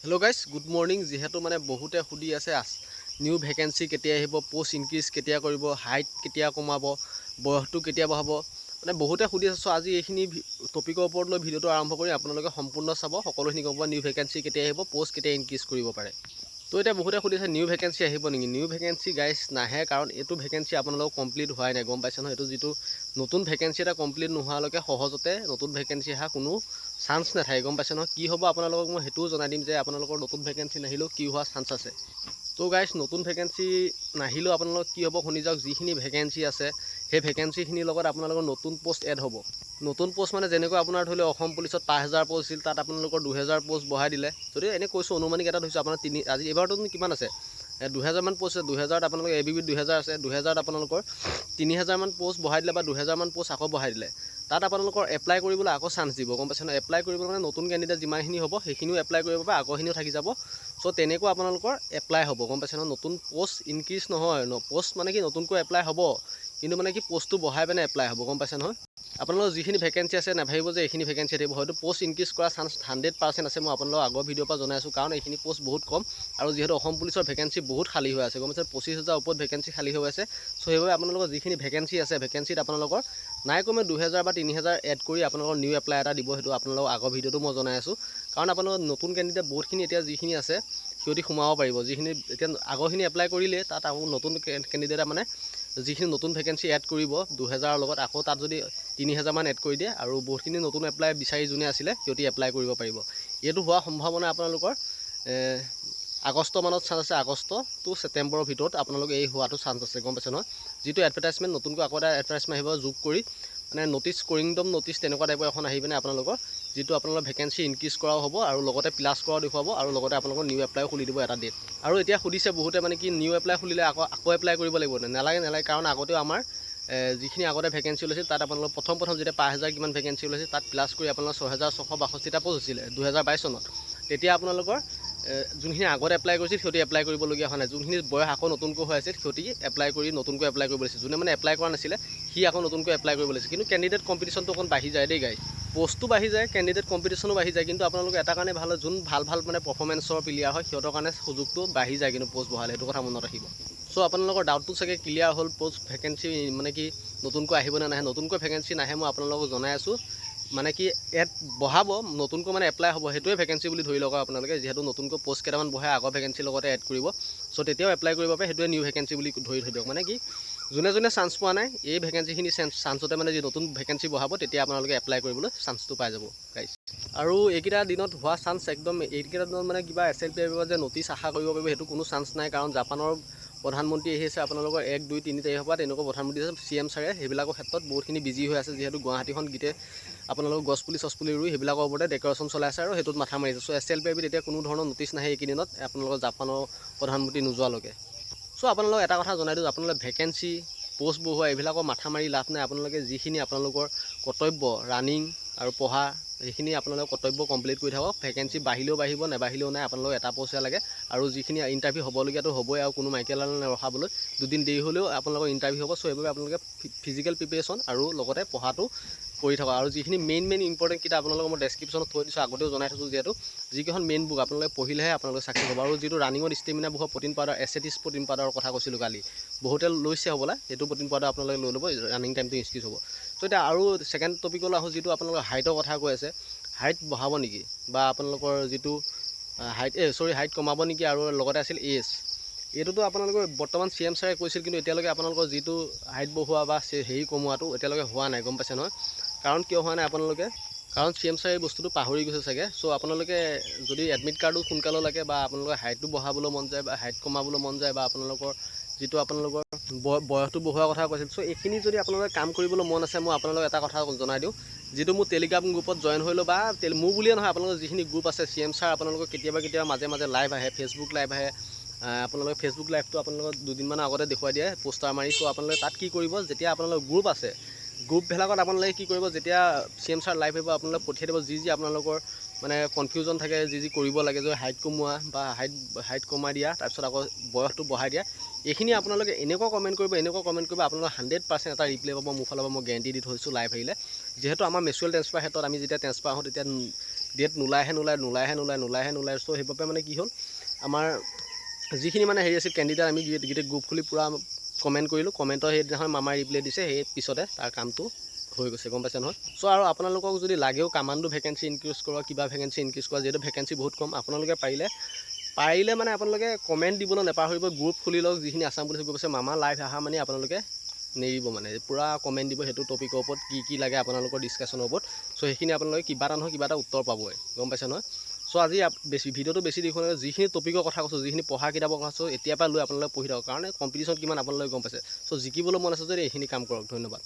Hello guys good morning जेहेतु माने बहुते सुधी আছে নিউ ভ্যাকেন্সি কেতিয়া আহিব পোস্ট ইনক্রিজ কেতিয়া কৰিব হাইট কেতিয়া কমাব বয়সটো কেতিয়া বহাব মানে বহুতে সুধি আছে। আজি এইখিনি টপিকৰ ওপৰত লৈ ভিডিওটো আৰম্ভ কৰি আপোনালোকে সম্পূৰ্ণ চাব সকলোখিনি গম পাব নিউ ভ্যাকেন্সি কেতিয়া আহিব পোস্ট কেতিয়া ইনক্রিজ কৰিব পাৰে। তো এটা বহুতে সুধি আছে নিউ ভ্যাকেন্সি আহিব নেকি। নিউ ভ্যাকেন্সি গাইস নাহে কাৰণ এইটো ভ্যাকেন্সি আপোনালোক কমপ্লিট হোৱাই নাই গম পাইছে ন। এইটো যেটো নতুন ভ্যাকেন্সি এটা কমপ্লিট নোহোৱালৈকে সহজতে নতুন ভ্যাকেন্সি আহা কোনো চান্স নাথাকে গম পাইছে ন। কি হ'ব আপোনালোকক মই হেতুও জনাই দিম যে আপোনালোকৰ নতুন ভ্যাকেন্সি নাহিলেও কি হোৱা চান্স আছে। তো গাইস নতুন ভ্যাকেন্সি নাহিলেও আপোনালোক কি হ'ব শুনি যাওক। যিখিনি ভ্যাকেন্সি আছে সেই ভ্যাকেন্সিখিনিৰ লগত আপোনালোকৰ নতুন পোষ্ট এড হ'ব। নতুন পোষ্ট মানে যেনেকৈ আপোনাৰ ধৰি লওক অসম পুলিচত 5000 পোষ্ট আছিল তাত আপোনালোকৰ 2000 পোষ্ট বঢ়াই দিলে। যদি এনে কৈছো অনুমানিক এটা ধৰিছো আপোনাৰ আজি এবাৰটো কিমান আছে 2000 মান পোষ্ট আছে। 2000ত আপোনালোকৰ এবিবি 2000 আছে 2000ত আপোনালোকৰ 3000 মান পোষ্ট বঢ়াই দিলে বা 2000 মান পোষ্ট আকৌ বঢ়াই দিলে। তাত আপোনালোকৰ এপ্লাই কৰিবলৈ আকৌ চান্স দিব গম পাইছে ন। এপ্লাই কৰিবলৈ মানে নতুন ক্যান্ডিডেট যিমানখিনি হ'ব সেইখিনিও এপ্লাই কৰিব পাৰে আগৰখিনিও থাকি যাব। সো তেনেকৈ আপোনালোকৰ এপ্লাই হ'ব গম পাইছে ন। নতুন পোষ্ট ইনক্রিজ নহয় পোষ্ট মানে কি নতুনকৈ এপ্লাই হ'ব কিন্তু মানে কি পোষ্টটো বঢ়াই পেনে এপ্লাই হ'ব গম পাইছে নহয়। আপোনালোকৰ যিখিনি ভ্যাকেন্সি আছে নাভাবিব যে এইখিনি ভ্যাকেন্সি থাকিব হয়তো পোষ্ট ইনক্রিজ কৰা চান্স 100% আছে। মই আপোনালোকক আগৰ ভিডিওৰ পৰা জনাই আছো কাৰণ এইখিনি পোষ্ট বহুত কম আৰু যেহেতু অসম পুলিচৰ ভ্যাকেন্সি বহুত খালী হৈ আছে গম পাইছে 25000 ওপৰত ভ্যাকেন্সি খালী হৈ আছে। সো সেইবাবে আপোনালোকৰ যিখিনি ভ্যাকেন্সি আছে ভ্যাকেন্সিত আপোনালোকৰ নাই কমে 2000 বা 3000 এড কৰি আপোনালোকৰ নিউ এপ্লাই এটা দিব। হেতু আপোনালোকক আগৰ ভিডিওটো মই জনাই আছো কাৰণ আপোনালোকৰ নতুন ক্যান্ডিডেট বহুতখিনি এতিয়া যিখিনি আছে সিহঁতি সোমাব পাৰিব। যিখিনি এতিয়া আগৰখিনি এপ্লাই কৰিলে তাত আকৌ নতুন ক্যান্ডিডেট মানে যিখিনি নতুন ভ্যাকেন্সি এড কৰিব 2000 লগত আকৌ তাত যদি 3000 মান এড কৰি দিয়ে আৰু বহুতখিনি নতুন এপ্লাই বিচাৰি যোনে আছিলে সিহঁতি এপ্লাই কৰিব পাৰিব। এইটো হোৱা সম্ভাৱনা আপোনালোকৰ আগষ্ট মানত চান্স আছে। আগষ্ট টু সেপ্টেম্বৰৰ ভিতৰত আপোনালোকে এই হোৱাটো চান্স আছে গম পাইছে নহয়। যেটো এডভাৰটাইজমেন্ট নতুনকৈ আকৌ এটা এডভাৰটাইজমেন্ট আহিব যোগ কৰি মানে নটিচ কৰিংডম নটিচ তেনেকুৱা টাইপৰ এখন আহি পিনে আপোনালোকৰ যেটো আপোনালোকৰ ভ্যাকেন্সি ইনক্ৰিজ কৰাও হ'ব আৰু লগতে প্লাস কৰাও দেখুৱাব আৰু লগতে আপোনালোকৰ নিউ এপ্লাই খুলি দিব এটা ডেট। আৰু এতিয়া সুধিছে বহুতে মানে কি নিউ এপ্লাই খুলিলে আকৌ এপ্লাই কৰিব লাগিব নালাগে কাৰণ আগতেও আমাৰ যিখিনি আগতে ভ্যাকেন্সি ওলাইছিল তাত আপোনালোক প্ৰথম যেতিয়া 5000 কিমান ভ্যাকেন্সি ওলাইছিল তাত প্লাস কৰি আপোনালোকৰ 6662টা পোষ্ট হৈছিল 2022 চনত। তেতিয়া আপোনালোকৰ যোনখিনি আগতে এপ্লাই কৰিছিল সিহঁতি এপ্লাই কৰিবলগীয়া হোৱা নাই। যোনখিনি বয়স আকৌ নতুনকৈ হৈ আছিল সিহঁতি এপ্লাই কৰি নতুনকৈ এপ্লাই কৰিব লাগিছিল। যোনে মানে এপ্লাই কৰা নাছিলে সি আকৌ নতুনকৈ এপ্লাই কৰিব লাগিছিল। কিন্তু ক্যান্ডিডেট কম্পিটিশনটো অকণ বাঢ়ি যায় দেই গাইস। পোষ্টটো বাঢ়ি যায় ক্যান্ডিডেট কম্পিটিশনো বাঢ়ি যায় কিন্তু আপোনালোকে এটা কাৰণে ভাল যোন ভাল মানে পাৰফৰমেন্সৰ প্লেয়াৰ হয় সিহঁতৰ কাৰণে সুযোগটো বাঢ়ি যায় কিন্তু পোষ্ট বঢ়ালে এইটো কথা মনত ৰাখিব। সো আপোনালোকৰ ডাউটটো চাগে ক্লিয়াৰ হ'ল পোষ্ট ভ্যাকেন্সি মানে কি নতুনকৈ আহিব না নাহে। নতুনকৈ ভ্যাকেন্সি নাহে মই আপোনালোকক জনাই আছো মানে কি এড বঢ়াব নতুনকৈ মানে এপ্লাই হ'ব হেতুৱে ভ্যাকেন্সি বুলি ধৰি লওক আপোনালোকে যেহেতু নতুনকৈ পোষ্ট কেইটামান বঢ়াই আগৰ ভ্যাকেন্সিৰ লগতে এড কৰিব। সো তেতিয়াও এপ্লাই কৰিব পাৰে হেতুৱে নিউ ভ্যাকেন্সি বুলি ধৰি দিয়ক। মানে কি যোনে চান্স পোৱা নাই এই ভ্যাকেন্সিখিনি চান্সতে মানে যে নতুন ভ্যাকেন্সি বঢ়াব তেতিয়া আপোনালোকে এপ্লাই কৰিবলৈ চান্সটো পাই যাব গাইস। আৰু এইকেইটা দিনত হোৱা চান্স একদম এইকেইটা দিনত মানে কিবা SLP আহিব যে নটিচ আশা কৰিব পাৰিব হেতু কোনো চান্স নাই কাৰণ জাপানৰ প্ৰধানমন্ত্ৰী আহিছে আপোনালোকৰ 1 2 3 তাৰিখৰ পৰা তেনেকুৱা প্ৰধানমন্ত্ৰী CM ছাৰে সেইবিলাকৰ ক্ষেত্ৰত বহুতখিনি বিজি হৈ আছে। যেহেতু গুৱাহাটীখন গিতে আপোনালোকৰ গছপুলি ৰুই সেইবিলাকৰ ওপৰতে ডেকৰেশ্যন চলাই আছে আৰু হেতুত মাথা মাৰি আছে। সো SLP এতিয়া কোনো ধৰণৰ নটিচ নাহে এইকেইদিনত আপোনালোকৰ জাপানৰ প্ৰধানমন্ত্ৰী নোযোৱালৈকে। সো আপোনালোকক এটা কথা জনাই দিওঁ আপোনালোকে ভ্যাকেন্সি পোষ্ট বঢ়োৱা এইবিলাকৰ মাথা মাৰি লাভ নাই। আপোনালোকে যিখিনি আপোনালোকৰ কৰ্তব্য ৰানিং আৰু পঢ়া সেইখিনি আপোনালোকৰ কৰ্তব্য কমপ্লিট কৰি থাকক। ভ্যাকেন্সি বাঢ়িলেও বাঢ়িব নেবাঢ়িলেও নাই আপোনালোকক এটা পোষ্টে লাগে আৰু যিখিনি ইন্টাৰভিউ হ'বলগীয়াটো হ'বই আৰু কোনো মাইকেলাল ৰখাবলৈ দুদিন দেৰি হ'লেও আপোনালোকৰ ইন্টাৰভিউ হ'ব। সো এইভাবে আপোনালোকে ফিজিক্যাল প্ৰিপাৰেশ্যন আৰু লগতে পঢ়াটো কৰি থাকক। আৰু যিখিনি মেইন ইম্পৰ্টেন্ট কিতাপ আপোনালোকক মই ডেসক্ৰিপশ্যনত থৈ দিছোঁ আগতেও জনাই থৈছোঁ যেহেতু যিকেইখন মেইন বুক আপোনালোকে পঢ়িলেহে আপোনালোকে চাকচেছ হ'ব। আৰু যেটো ৰানিঙৰ ষ্টেমিনা বঢ়োৱা প্ৰটিন পাউডাৰ এসেটিস প্ৰটিন পাউডাৰৰ কথা কৈছিলোঁ কালি বহুতে লৈছে হ'বলা সেইটো প্ৰটিন পাউডাৰ আপোনালোকে লৈ ল'ব ৰানিং টাইমটো ইনক্ৰিজ হ'ব। তো এতিয়া আৰু সেকেন্ড টপিকলৈ আহোঁ যেটো আপোনালোকৰ হাইটৰ কথা কৈ আছে হাইট বঢ়াব নেকি বা আপোনালোকৰ যেটো হাইট কমাব নেকি আৰু লগতে আছিল এজ এইটোতো আপোনালোকৰ বৰ্তমান CM ছাৰে কৈছিল কিন্তু এতিয়ালৈকে আপোনালোকৰ যেটো হাইট বঢ়োৱা বা হেৰি কমোৱাটো এতিয়ালৈকে হোৱা নাই গম পাইছে নহয়। কাৰণ কিয় হোৱা নাই আপোনালোকে কাৰণ CM ছাৰে এই বস্তুটো পাহৰি গৈছে চাগে। সো আপোনালোকে যদি এডমিট কাৰ্ডো সোনকালে লাগে বা আপোনালোকৰ হাইটটো বঢ়াবলৈ মন যায় বা হাইট কমাবলৈ মন যায় বা আপোনালোকৰ যেটো আপোনালোকৰ বয়সটো বঢ়োৱাৰ কথা কৈছিল। সো এইখিনি যদি আপোনালোকে কাম কৰিবলৈ মন আছে মই আপোনালোকক এটা কথা জনাই দিওঁ যেটো মোৰ টেলিগ্ৰাম গ্ৰুপত জয়েন হৈ লো বা মোৰ বুলিয়ে নহয় আপোনালোকৰ যিখিনি গ্ৰুপ আছে CM ছাৰ আপোনালোকৰ কেতিয়াবা মাজে লাইভ আহে ফেচবুক লাইভ আহে। আপোনালোকে ফেচবুক লাইভটো আপোনালোকৰ দুদিনমান আগতে দেখুৱাই দিয়ে পোষ্টাৰ মাৰি। সো আপোনালোকে তাত কি কৰিব যেতিয়া আপোনালোকৰ গ্ৰুপ আছে গ্ৰুপবিলাকত আপোনালোকে কি কৰিব যেতিয়া CM ছাৰ লাইভ আহিব আপোনালোকে পঠিয়াই দিব যি আপোনালোকৰ মানে কনফিউজন থাকে যি কৰিব লাগে যে হাইট কমোৱা বা হাইট কমাই দিয়া তাৰপিছত আকৌ বয়সটো বঢ়াই দিয়া এইখিনি আপোনালোকে এনেকুৱা কমেন্ট কৰিব আপোনালোকে 100% এটা ৰিপ্লাই পাব মোৰ ফালৰ পৰা মই গ্যাৰান্টি দি থৈছোঁ লাইভ আহিলে। যেহেতু আমাৰ মেচুৱেল ট্ৰান্সফাৰ ক্ষেত্ৰত আমি যেতিয়া ট্ৰান্সফাৰ হওঁ তেতিয়া ডেট নোলায় চ' সেইবাবে মানে কি হ'ল আমাৰ যিখিনি মানে হেৰি আছিল কেণ্ডিডেট আমি গোটেই গ্ৰুপ খুলি পূৰা কমেণ্ট কৰিলোঁ কমেণ্টৰ সেইদিনাখন মামাই ৰিপ্লাই দিছে সেই পিছতে তাৰ কামটো হৈ গৈছে গম পাইছে নহয় চ' আৰু আপোনালোকক যদি লাগেও কামাণ্ডো ভেকেঞ্চি ইনক্ৰিজ কৰা কিবা ভেকেঞ্চি ইনক্ৰিজ কৰা যিহেতু ভেকেঞ্চি বহুত কম আপোনালোকে পাৰিলে মানে আপোনালোকে কমেণ্ট দিবলৈ নাপাহৰিব গ্ৰুপ খুলি লওক যিখিনি আছাম পুলিচ গ্ৰুপ আছে মামা লাইভ অহা মানে আপোনালোকে নেৰিব মানে পূৰা কমেণ্ট দিব সেইটো টপিকৰ ওপৰত কি লাগে আপোনালোকৰ ডিছকাশ্যনৰ ওপৰত চ' সেইখিনি আপোনালোকে কিবা এটা নহয় কিবা এটা উত্তৰ পাবই গম পাইছে নহয় চ' আজি ভিডিঅ'টো বেছি দীঘল যিখিনি টপিকৰ কথা কৈছোঁ যিখিনি পঢ়া কিতাপৰ কথা কৈছোঁ এতিয়াৰ পৰা লৈ আপোনালোকে পঢ়ি থাকক কাৰণ কম্পিটিশ্যন কিমান আপোনালোকে গম পাইছে চ' জিকিবলৈ মন আছে যদি এইখিনি কাম কৰক ধন্যবাদ